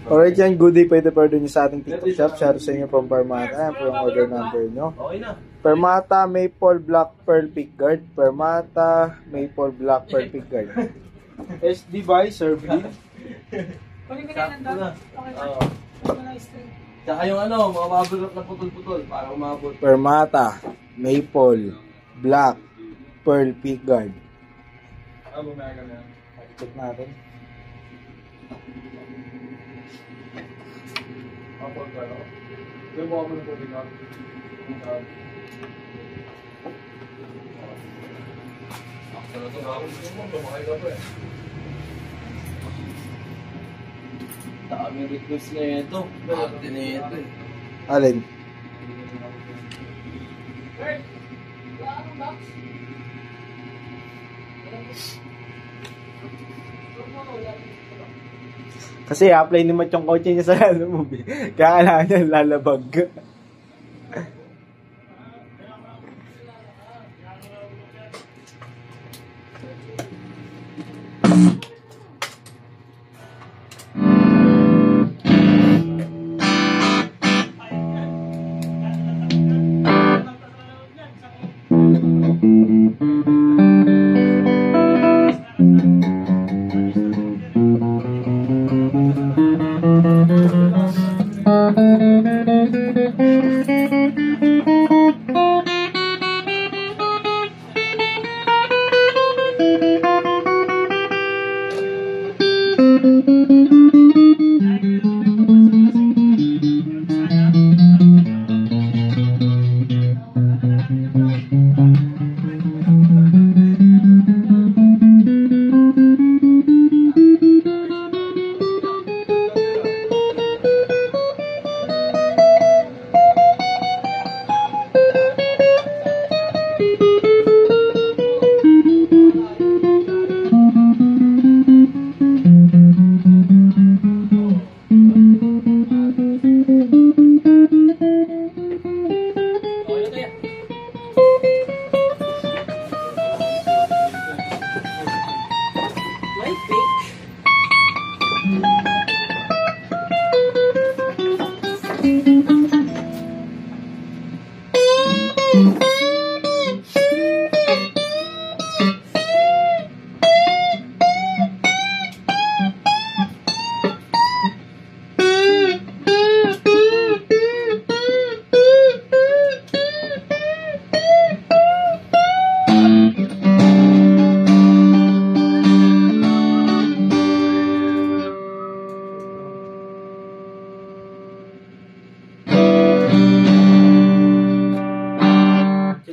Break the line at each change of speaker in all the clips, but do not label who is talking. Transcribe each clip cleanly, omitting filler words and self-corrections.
Alright yan, good day. Pwede nyo sa ating TikTok shop. Share sa inyo from Permata. Ayan po yung order number nyo. Permata Maple Black Pearl Pickguard. Permata Maple Black Pearl Pickguard. SD by Sir Bill.
Kunin ko na lang daw. Okay.
Tsaka yung ano, mababulot na putol-putol para umabot.
Permata Maple Black Pearl Pickguard.
Bumaya ka na.
Check natin.
Ako ka na. Diyan mo ako na po din ako. Ako na ito na ako. Bumakay ka po eh. Dami request na ito. Ate na ito eh.
Alin? Kasi apply naman yung kotse niya sa movie. Kaya kailangan niya lalabag.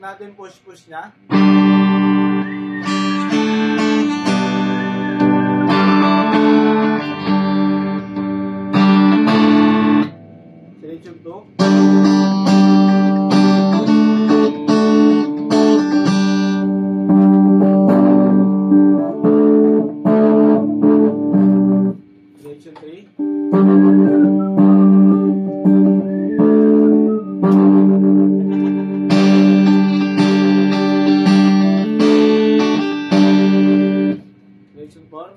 Natin push niya. Selection 2. Selection 3. Selection 5.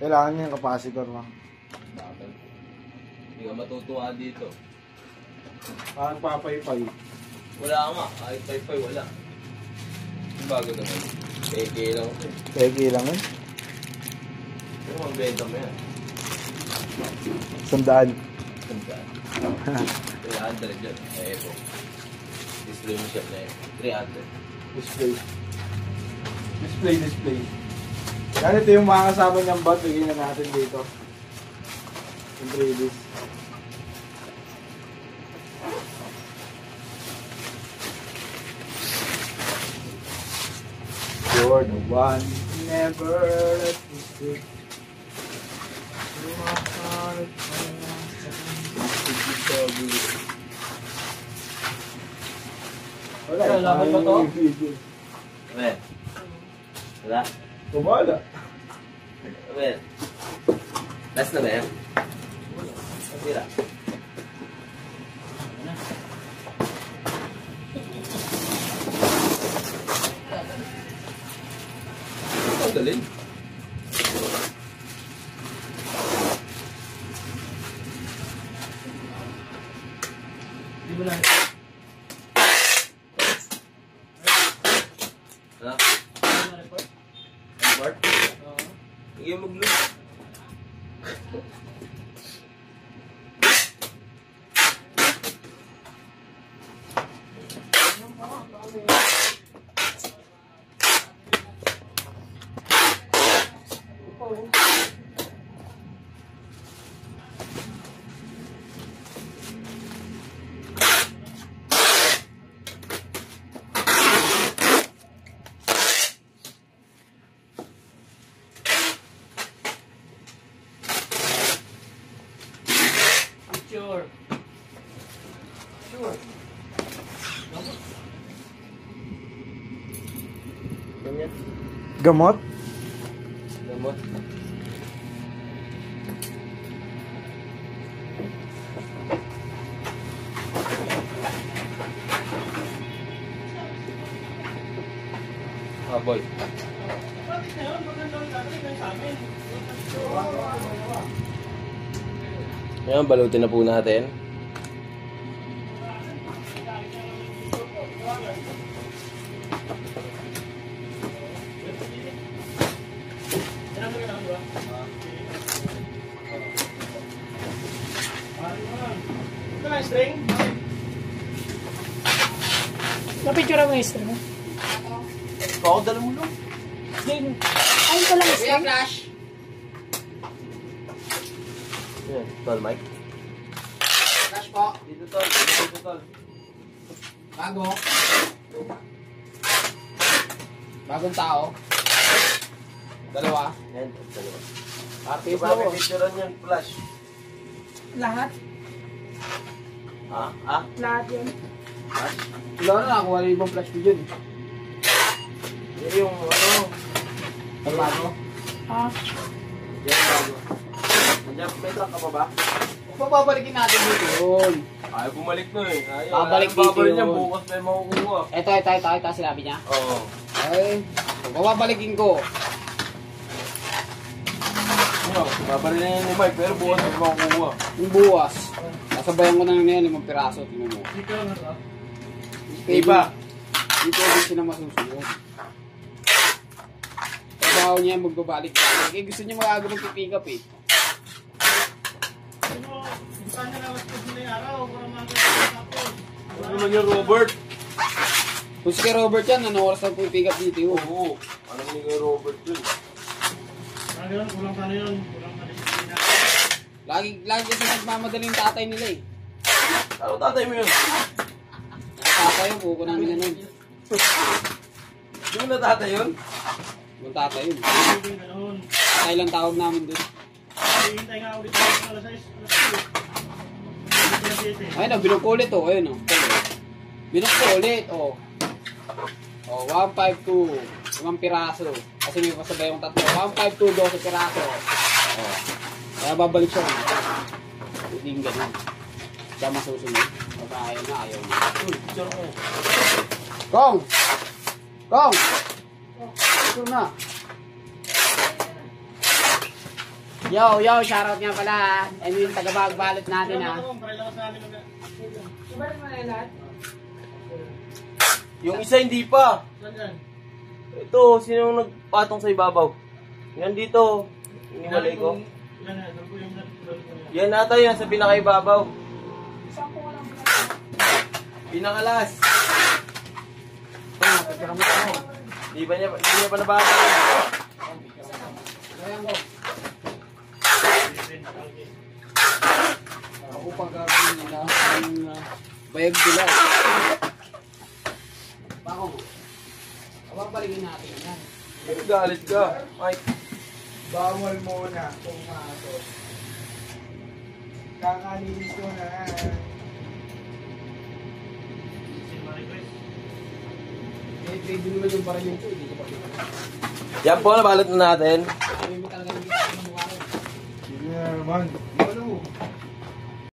Kailangan niya yung capacitor mo.
Hindi ka matutuwa dito.
Parang papay-pay.
Wala nga, kahit pay-pay wala. Yung bago naman. Peke lang ito.
Peke lang eh.
Pero magbenta mo yan.
100.
300 dyan. Eh po. Display mo siya na yun. 300.
Display. Yan, ito yung mga kasama niyang bot. Bigyan na natin dito. Yung 3Ds. You're the one, never let me sleep. You are Wala.
Laban ba to? Amen. Wala.
Kumala.
Amen. Last na ba yan? Sira. Ang galing.
Di ba lang?
Ha?
report?
Report? Sige mag-look.
Sure. Sure.
Ganyan.
Gamot?
Gamot. Ah, boy.
Bakit na yun? Magandang gagawin na sa amin.
Ngayon, balutin na po natin.
Ito na, string. Napicture mo yung string mo?
Oo, dala mo lang.
Ay, ito lang string.
Flash.
Yan, tol, Mike.
Flash po.
Dito, tol. Dito, tol.
Bago. Bagong tao. Dalawa.
Yan, dalawa.
Happy
Di ba may picturean yan, flash?
Lahat?
Ha? Ha?
Lahat yun.
Flash?
Wala na, nakuha na ibang flash video.
Yan yung, ano,
Ang bago.
Ah.
yan bago. Nandiyan, may truck ka pa ba?
Kung babalikin natin dito yun.
Ayaw bumalik na eh. Ayaw.
Babalik
Ayaw, babalik
dito
niya,
yun.
bukas na yung makukuha.
Ito, sinabi niya.
Oo.
Ay, kung babalikin ko.
Ano, babalik na yun ni Mike, pero bukas na yung makukuha.
Yung buwas. Nasabayan ko na yan 5 piraso. Tingnan mo.
Dito lang ito.
Iba.
Dito din sila masusunod. Trabaho niya magbabalik-balik. Eh, gusto niya magagawa ng pipick up eh.
Ano, saan na nawas ko sila yung araw? Para magagawa tapos.
Ano naman yung Robert?
Kung si kay Robert yan, ano oras lang pipick up dito yun?
Oo. Ano ni kay Robert yun?
Parang ganun, kulang ka na yun. Kulang ka na disiplina.
Lagi kasi nagmamadali yung tatay nila eh.
Ano tatay mo yun?
Tatay yung buko namin na nun.
Yung na tatay yun?
Yung tatay yun.
Hindi din ganun.
Tatay lang tawag namin dun.
Hihintay nga ulit tayo ng alas 6. Alas 7.
Ayun o, binukulit o. Ayun o. Binukulit o. O, 152. 1 piraso. Kasi may pasabay yung tatlo. 152, 12 piraso. O. Kaya babalik siya. Hindi yung ganun. Siya masusunod. Baka ayaw na, ayaw na.
Uy, picture ko.
Kong! Kong! Ito na. Yo, shoutout nga pala ha. Ano yung taga-bagbalot natin ha.
Ibalik mo na yung lahat?
Yung isa hindi pa.
Saan yan?
Ito, sino nagpatong sa ibabaw? Yan dito. Iniwalay ko.
Yan na, doon ko yung
Yan nata yan sa pinakaibabaw.
Saan ko walang
Pinakalas.
Pagkira mo ako.
Hindi niya pa nabasa.
Kaya mo. Ako pag gagawin nila ang bayag dila. Bako mo. Papaligin natin yan.
Galit ka. Ay,
Bawal muna pumasok. Kakalinis ko na.
trade naman yung baril yung hindi ko pa kita.
Yan po, nabalot na natin.
Sabi mo talaga yung kita ng mukha ko.
Sige na naman.
Ano?